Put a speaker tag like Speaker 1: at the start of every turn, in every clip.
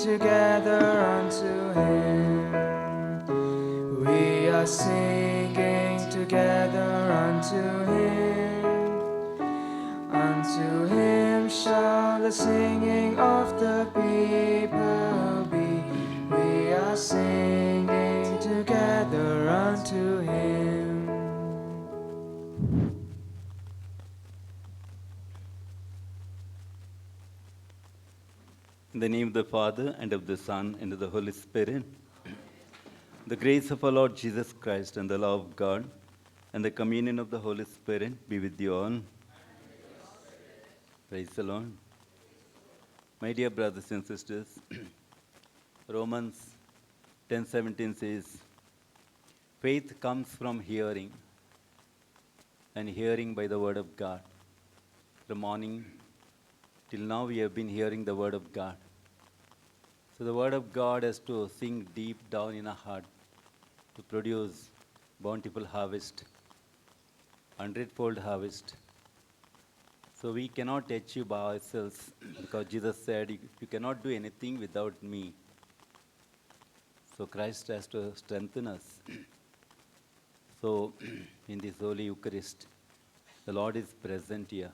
Speaker 1: together unto Him. We are singing together unto Him. Unto Him shall the singing of the people be. We are singing together unto Him.
Speaker 2: In the name of the Father, and of the Son, and of the Holy Spirit. The grace of our Lord Jesus Christ, and the love of God, and the communion of the Holy Spirit be with you all. Praise the Lord. My dear brothers and sisters, Romans 10:17 says, faith comes from hearing, and hearing by the word of God. From morning till now we have been hearing the word of God. So the word of God has to sink deep down in our heart to produce bountiful harvest, 100-fold harvest. So we cannot achieve by ourselves because Jesus said, you cannot do anything without me. So Christ has to strengthen us. So in this Holy Eucharist, the Lord is present here.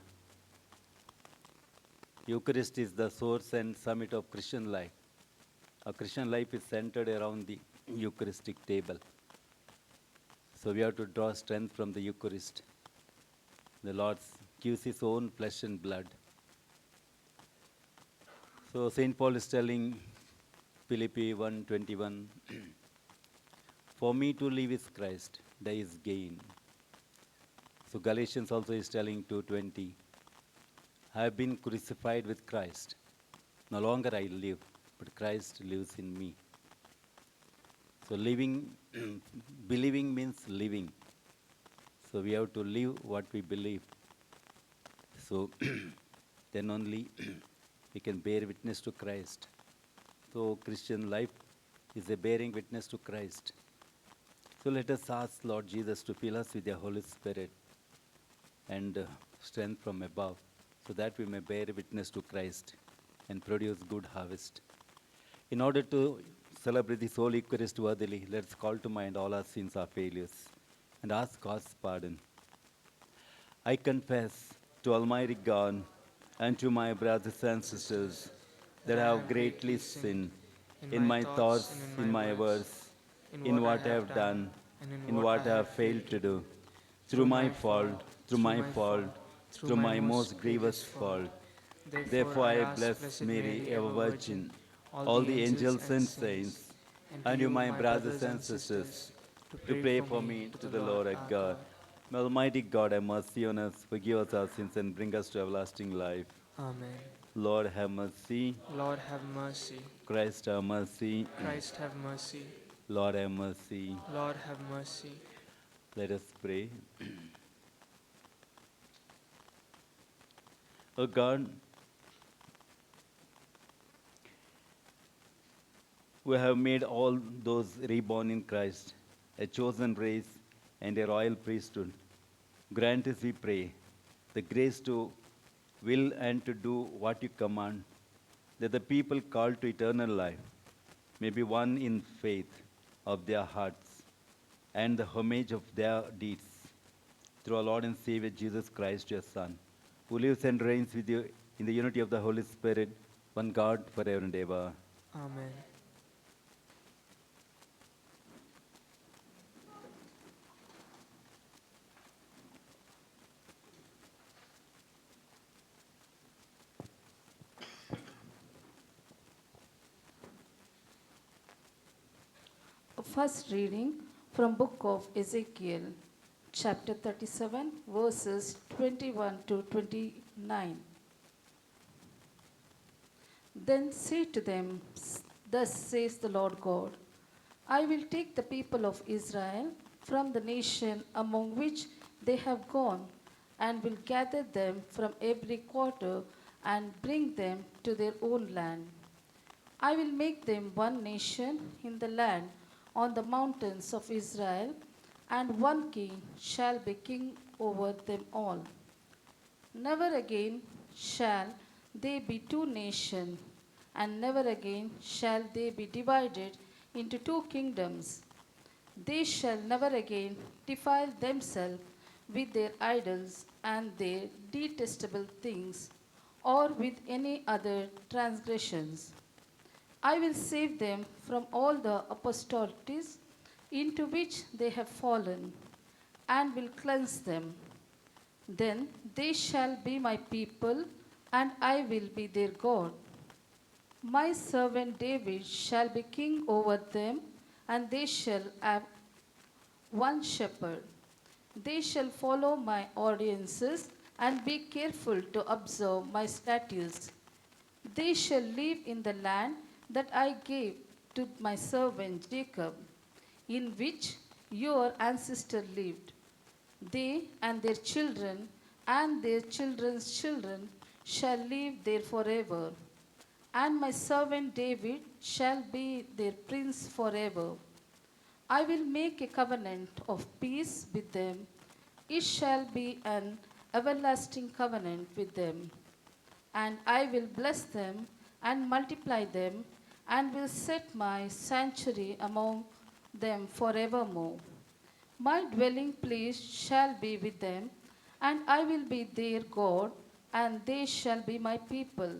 Speaker 2: Eucharist is the source and summit of Christian life. Our Christian life is centered around the Eucharistic table. So we have to draw strength from the Eucharist. The Lord gives His own flesh and blood. So St. Paul is telling Philippi 1:21, for me to live is Christ, die is gain. So Galatians also is telling 2:20, I have been crucified with Christ. No longer I live, but Christ lives in me. So living, believing means living. So we have to live what we believe. So then only we can bear witness to Christ. So Christian life is a bearing witness to Christ. So let us ask Lord Jesus to fill us with the Holy Spirit and strength from above, so that we may bear witness to Christ and produce good harvest. In order to celebrate this Holy Eucharist worthily, let's call to mind all our sins, our failures, and ask God's pardon. I confess to Almighty God and to my brothers and sisters that I have greatly sinned in my thoughts, in my words, in what I have done, in what I have failed to do, through my fault, through my most grievous fault. Therefore I bless Mary, ever Virgin, all the angels and saints, and you, my brothers and sisters, to pray for me to the Lord our God. May Almighty God have mercy on us, forgive us our sins, and bring us to everlasting life.
Speaker 1: Amen.
Speaker 2: Lord have mercy.
Speaker 1: Lord have mercy.
Speaker 2: Christ have mercy.
Speaker 1: Christ have mercy.
Speaker 2: Lord have mercy.
Speaker 1: Lord have mercy.
Speaker 2: Let us pray. O God, who have made all those reborn in Christ a chosen race and a royal priesthood, grant us, we pray, the grace to will and to do what you command, that the people called to eternal life may be one in faith of their hearts and the homage of their deeds, through our Lord and Savior Jesus Christ, your Son, who lives and reigns with you in the unity of the Holy Spirit, one God, forever and ever.
Speaker 1: Amen.
Speaker 3: First reading from book of Ezekiel, chapter 37, verses 21 to 29. Then say to them, thus says the Lord God, I will take the people of Israel from the nation among which they have gone, and will gather them from every quarter and bring them to their own land. I will make them one nation in the land on the mountains of Israel, and one king shall be king over them all. Never again shall they be two nations, and never again shall they be divided into two kingdoms. They shall never again defile themselves with their idols and their detestable things, or with any other transgressions. I will save them from all the apostolities into which they have fallen, and will cleanse them. Then they shall be my people, and I will be their God. My servant David shall be king over them, and they shall have one shepherd. They shall follow my ordinances and be careful to observe my statutes. They shall live in the land that I gave to my servant Jacob, in which your ancestor lived. They and their children and their children's children shall live there forever. And my servant David shall be their prince forever. I will make a covenant of peace with them. It shall be an everlasting covenant with them. And I will bless them and multiply them, and will set my sanctuary among them forevermore. My dwelling place shall be with them, and I will be their God, and they shall be my people.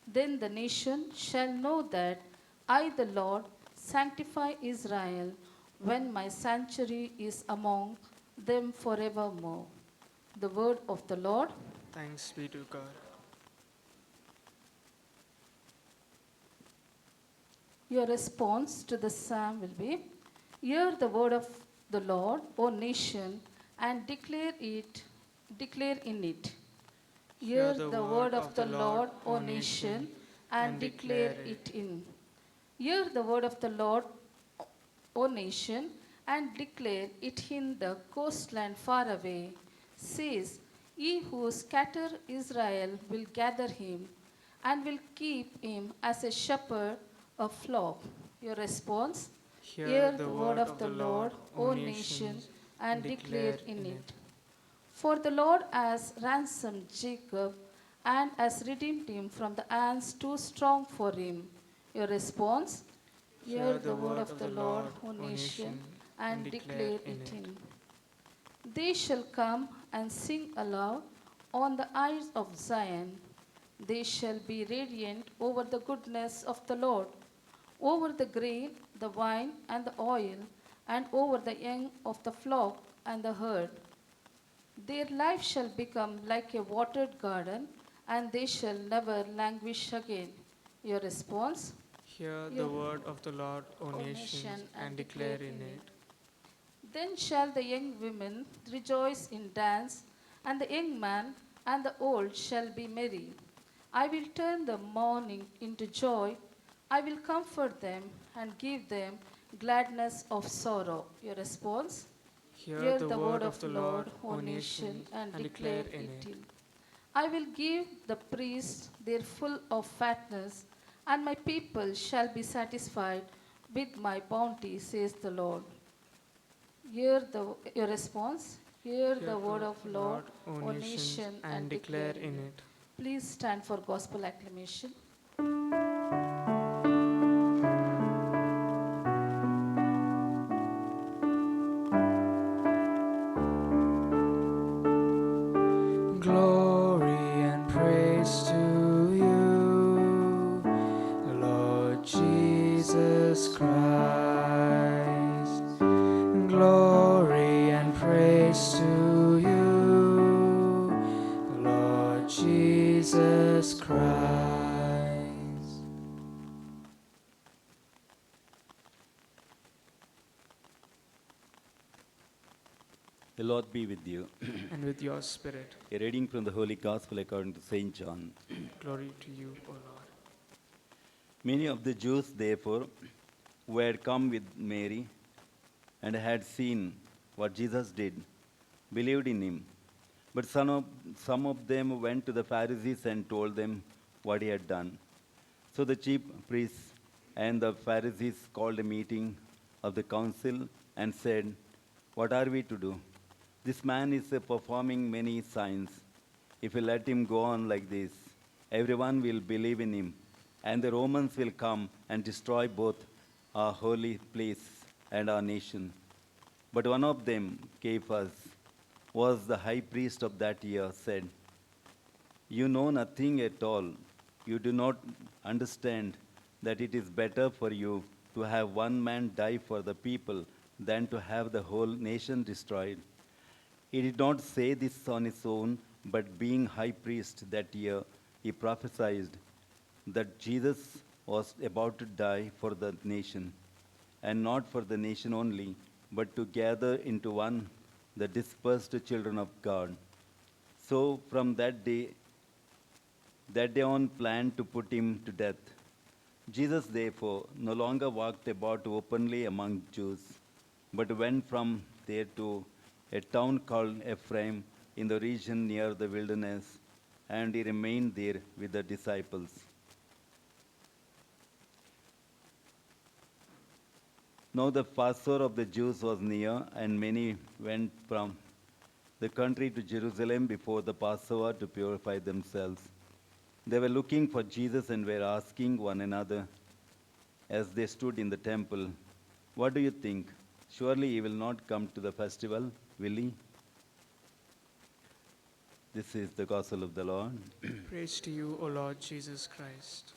Speaker 3: Then the nation shall know that I, the Lord, sanctify Israel, when my sanctuary is among them forevermore. The word of the Lord.
Speaker 1: Thanks be to God.
Speaker 3: Your response to the psalm will be, hear the word of the Lord, O nation, and declare in it. Hear the word of the Lord, O nation, and declare it in. Hear the word of the Lord, O nation, and declare it in the coastland far away. Says, He who scatter Israel will gather him, and will keep him as a shepherd a flock. Your response? Hear the word of the Lord, O nation, and declare in it. For the Lord has ransomed Jacob, and has redeemed him from the hands too strong for him. Your response? Hear the word of the Lord, O nation, and declare it in. They shall come and sing aloud on the heights of Zion. They shall be radiant over the goodness of the Lord, over the grain, the wine, and the oil, and over the young of the flock and the herd. Their life shall become like a watered garden, and they shall never languish again. Your response?
Speaker 1: Hear the word of the Lord, O nations, and declare in it.
Speaker 3: Then shall the young women rejoice in dance, and the young man and the old shall be merry. I will turn the mourning into joy. I will comfort them and give them gladness of sorrow. Your response?
Speaker 1: Hear the word of the Lord, O nation, and declare in it.
Speaker 3: I will give the priests their full of fatness, and my people shall be satisfied with my bounty, says the Lord. Hear your response. Hear the word of Lord, O nation, and declare in it. Please stand for gospel acclamation.
Speaker 1: Glory and praise to you, Lord Jesus Christ. Glory and praise to you, Lord Jesus Christ.
Speaker 2: The Lord be with you.
Speaker 1: And with your spirit.
Speaker 2: A reading from the Holy Gospel according to St. John.
Speaker 1: Glory to you, O Lord.
Speaker 2: Many of the Jews, therefore, who had come with Mary and had seen what Jesus did, believed in him. But some of them went to the Pharisees and told them what he had done. So the chief priests and the Pharisees called a meeting of the council and said, "What are we to do? This man is performing many signs. If we let him go on like this, everyone will believe in him. and the Romans will come and destroy both our holy place and our nation. But one of them, Caiaphas, was the high priest of that year, said, "You know nothing at all. You do not understand that it is better for you to have one man die for the people than to have the whole nation destroyed." He did not say this on his own, but being high priest that year, he prophesied that Jesus was about to die for the nation, and not for the nation only, but to gather into one the dispersed children of God. So from that day on planned to put him to death. Jesus therefore no longer walked about openly among Jews, but went from there to a town called Ephraim in the region near the wilderness, and he remained there with the disciples. Now the Passover of the Jews was near, and many went from the country to Jerusalem before the Passover to purify themselves. They were looking for Jesus and were asking one another as they stood in the temple, "What do you think? Surely he will not come to the festival, will he?" This is the gospel of the Lord.
Speaker 1: Praise to you, O Lord Jesus Christ.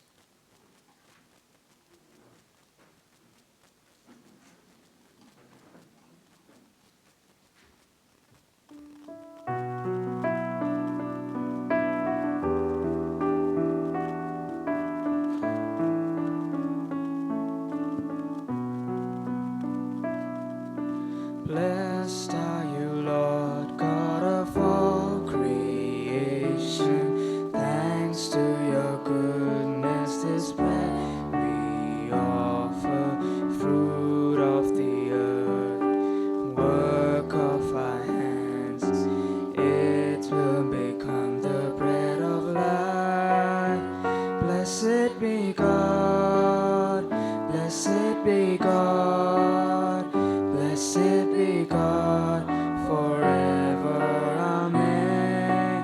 Speaker 1: Blessed are you, Lord God of all creation. Thanks to your goodness display, we offer fruit of the earth, work of our hands. It will become the bread of life. Blessed be God, blessed be God, blessed be God forever. Amen.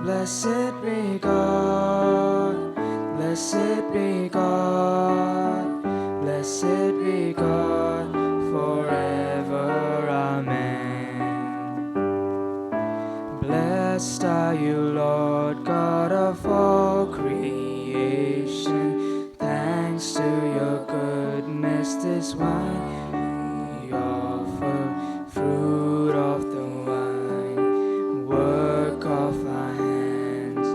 Speaker 1: Blessed be God, blessed be God, blessed be God forever. Amen. Blessed are you, Lord God of all creation. Thanks to your goodness, this wine we offer, fruit of the vine, work of our hands.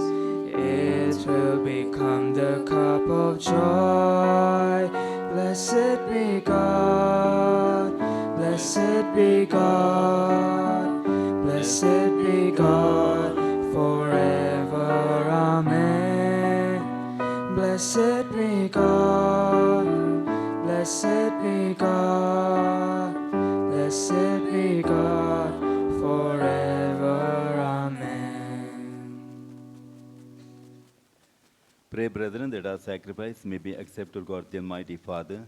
Speaker 1: It will become the cup of joy. Blessed be God, blessed be God, blessed be God forever. Amen. Blessed be God, blessed be God, blessed be God forever. Amen.
Speaker 2: Pray, brethren, that our sacrifice may be accepted to God the Almighty Father.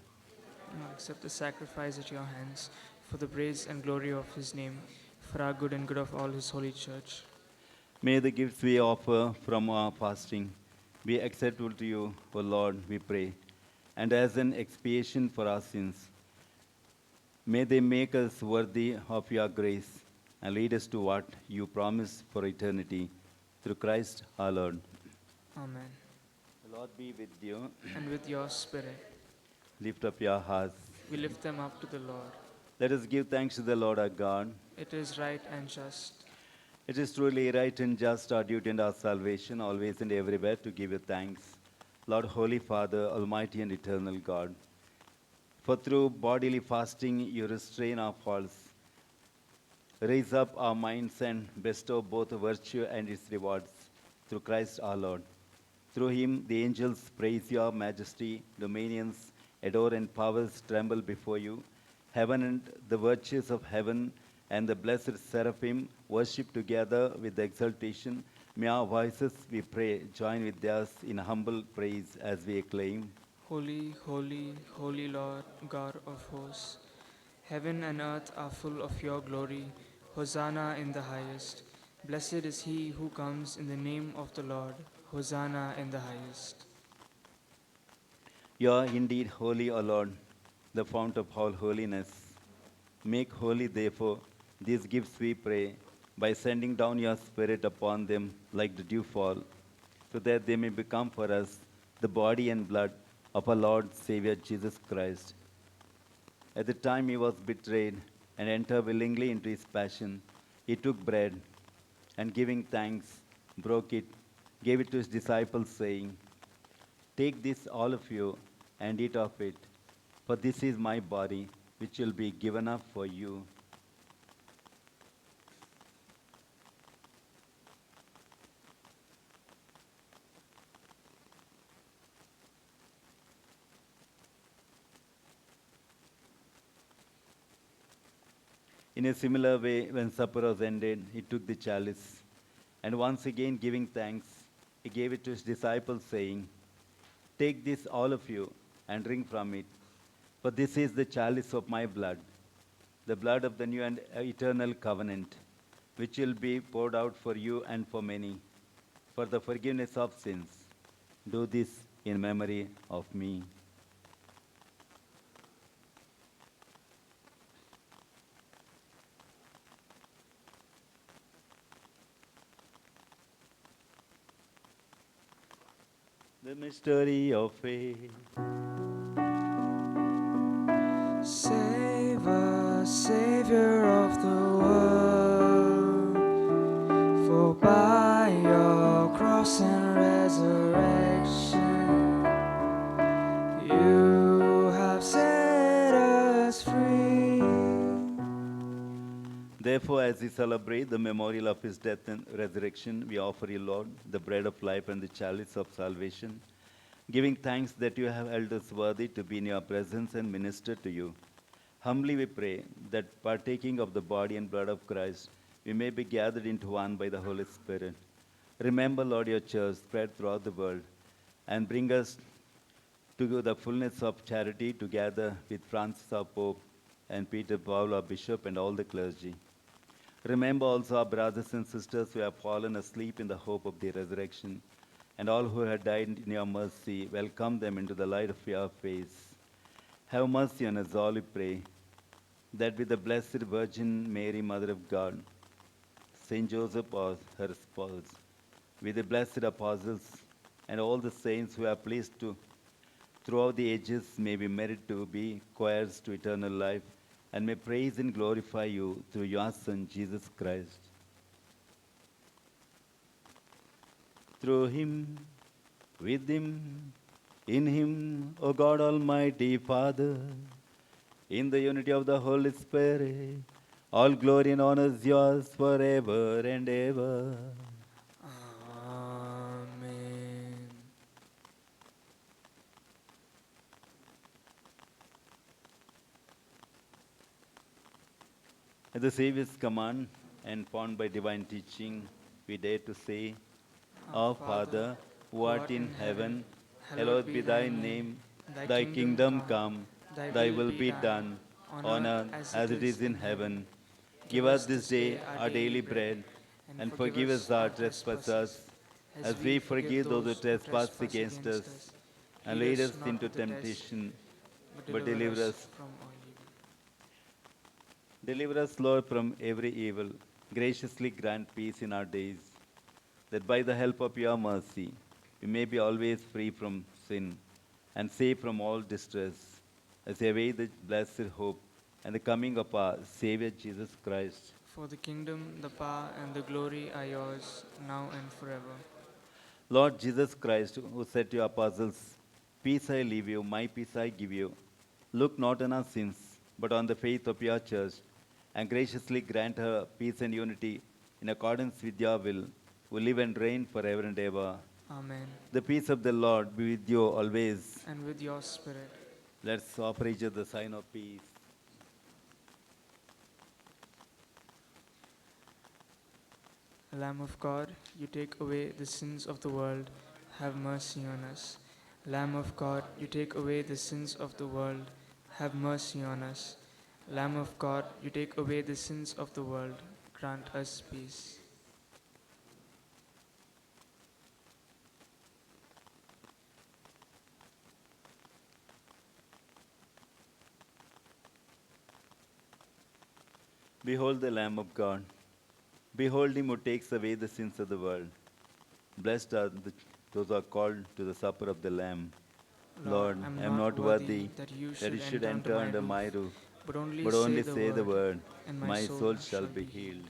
Speaker 1: Now accept the sacrifice at your hands for the praise and glory of his name, for our good and good of all his holy church.
Speaker 2: May the gifts we offer from our fasting be acceptable to you, O Lord, we pray, and as an expiation for our sins. May they make us worthy of your grace and lead us to what you promised for eternity, through Christ our Lord.
Speaker 1: Amen.
Speaker 2: The Lord be with you.
Speaker 1: And with your spirit,
Speaker 2: Lift up your hearts.
Speaker 1: we lift them up to the Lord.
Speaker 2: Let us give thanks to the Lord our God.
Speaker 1: It is right and just.
Speaker 2: It is truly right and just, our duty and our salvation, always and everywhere, to give you thanks, Lord, Holy Father, Almighty and eternal God. For through bodily fasting you restrain our faults, raise up our minds, and bestow both virtue and its rewards, through Christ our Lord. Through him the angels praise your majesty, dominions adore, and powers tremble before you. Heaven and the virtues of heaven and the blessed seraphim worship together with exultation. May our voices, we pray, join with theirs in humble praise as we acclaim.
Speaker 1: Holy, holy, holy Lord, God of hosts. Heaven and earth are full of your glory. Hosanna in the highest. Blessed is he who comes in the name of the Lord. Hosanna in the highest.
Speaker 2: You are indeed holy, O Lord, the fount of all holiness. Make holy, therefore, these gifts, we pray, by sending down your Spirit upon them like the dewfall, so that they may become for us the body and blood of our Lord Savior Jesus Christ. At the time he was betrayed and entered willingly into his passion, he took bread and giving thanks, broke it, gave it to his disciples, saying, "Take this, all of you, and eat of it, for this is my body, which will be given up for you." In a similar way, when supper was ended, he took the chalice, and once again giving thanks, he gave it to his disciples, saying, "Take this, all of you, and drink from it, for this is the chalice of my blood, the blood of the new and eternal covenant, which will be poured out for you and for many, for the forgiveness of sins. Do this in memory of me." The mystery of faith.
Speaker 1: Save us, Savior of the world, for by your cross and resurrection, you have set us free.
Speaker 2: Therefore, as we celebrate the memorial of his death and resurrection, we offer you, Lord, the bread of life and the chalice of salvation, giving thanks that you have held us worthy to be in your presence and minister to you. Humbly we pray that partaking of the body and blood of Christ, we may be gathered into one by the Holy Spirit. Remember, Lord, your church spread throughout the world, and bring us to the fullness of charity together with Francis our Pope and Peter Paul our Bishop and all the clergy. Remember also our brothers and sisters who have fallen asleep in the hope of the resurrection, and all who have died in your mercy. Welcome them into the light of your face. Have mercy on us all, we pray, that with the Blessed Virgin Mary, Mother of God, Saint Joseph, her spouse, with the blessed apostles and all the saints who are pleased to, throughout the ages, may be merited to be co-heirs to eternal life, and may praise and glorify you through your Son, Jesus Christ. Through him, with him, in him, O God Almighty Father, in the unity of the Holy Spirit, all glory and honor is yours forever and ever.
Speaker 1: Amen.
Speaker 2: At the Savior's command and formed by divine teaching, we dare to say, Our Father, who art in heaven, hallowed be thy name. Thy kingdom come, thy will be done, on earth as it is in heaven. Give us this day our daily bread, and forgive us our trespasses, as we forgive those who trespass against us. And lead us into temptation, but deliver us.
Speaker 1: from all evil.
Speaker 2: Deliver us, Lord, from every evil. Graciously grant peace in our days, that by the help of your mercy, we may be always free from sin and safe from all distress, as we await the blessed hope and the coming of our Savior Jesus Christ.
Speaker 1: For the kingdom, the power, and the glory are yours, now and forever.
Speaker 2: Lord Jesus Christ, who said to your apostles, "Peace I leave you, my peace I give you," look not on our sins, but on the faith of your church, and graciously grant her peace and unity in accordance with your will, who live and reign forever and ever.
Speaker 1: Amen.
Speaker 2: The peace of the Lord be with you always.
Speaker 1: And with your spirit.
Speaker 2: Let's offer each other the sign of peace.
Speaker 1: Lamb of God, you take away the sins of the world, have mercy on us. Lamb of God, you take away the sins of the world, have mercy on us. Lamb of God, you take away the sins of the world, grant us peace.
Speaker 2: Behold the Lamb of God. Behold him who takes away the sins of the world. Blessed are those who are called to the supper of the Lamb. Lord,
Speaker 1: I'm
Speaker 2: I am
Speaker 1: not
Speaker 2: not
Speaker 1: worthy
Speaker 2: worthy
Speaker 1: that you
Speaker 2: that you
Speaker 1: should
Speaker 2: should
Speaker 1: enter under
Speaker 2: enter
Speaker 1: my
Speaker 2: under my
Speaker 1: roof,
Speaker 2: roof,
Speaker 1: but only
Speaker 2: but
Speaker 1: say
Speaker 2: only
Speaker 1: the
Speaker 2: say the
Speaker 1: word,
Speaker 2: word,
Speaker 1: and my
Speaker 2: my
Speaker 1: soul
Speaker 2: soul shall
Speaker 1: shall
Speaker 2: be
Speaker 1: be healed.
Speaker 2: healed.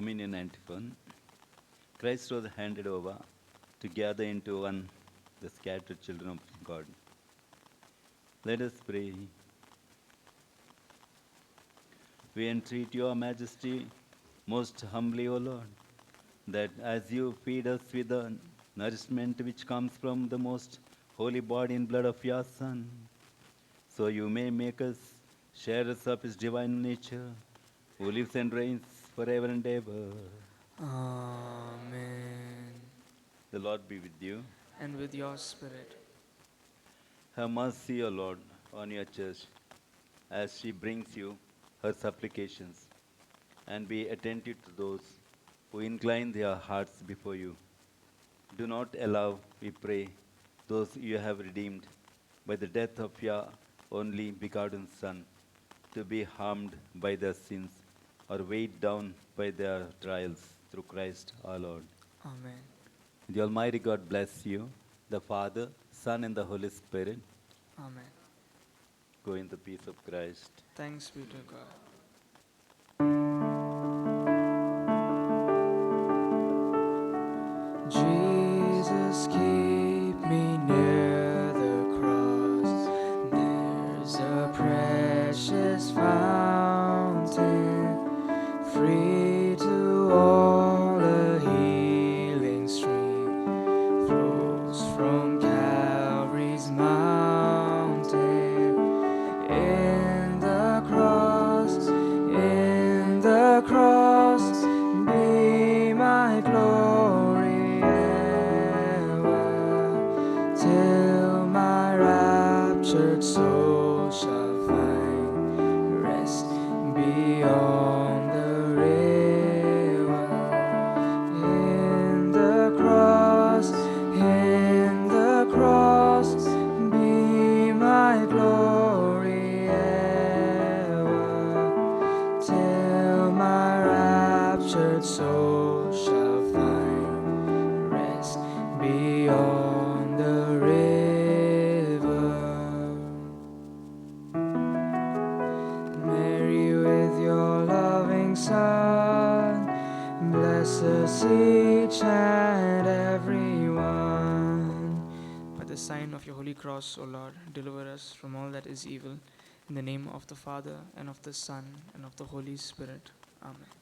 Speaker 2: communion antiphon. Christ was handed over to gather into one the scattered children of God. Let us pray. We entreat your majesty most humbly, O Lord, that as you feed us with the nourishment which comes from the most holy body and blood of your Son, so you may make us sharers of his divine nature, who lives and reigns forever and ever.
Speaker 1: Amen.
Speaker 2: The Lord be with you.
Speaker 1: And with your spirit.
Speaker 2: Have mercy, O Lord, on your church, as she brings you her supplications, and be attentive to those who incline their hearts before you. Do not allow, we pray, those you have redeemed by the death of your only begotten Son to be harmed by their sins or weighed down by their trials through Christ our Lord.
Speaker 1: Amen.
Speaker 2: The Almighty God bless you, the Father, Son, and the Holy Spirit.
Speaker 1: Amen.
Speaker 2: Go in the peace of Christ.
Speaker 1: Thanks be to God. Jesus, keep me near the cross. There's a precious fountain, free to all, a healing stream flows from Calvary's mountain. In the cross, be my glory ever, till my raptured soul shall find rest beyond the river. In the cross, be my glory ever, till my raptured soul shall find rest beyond the river. Mary, with your loving Son, bless us each and every one. By the sign of your holy cross, O Lord, deliver us from all that is evil. In the name of the Father, and of the Son, and of the Holy Spirit. Amen.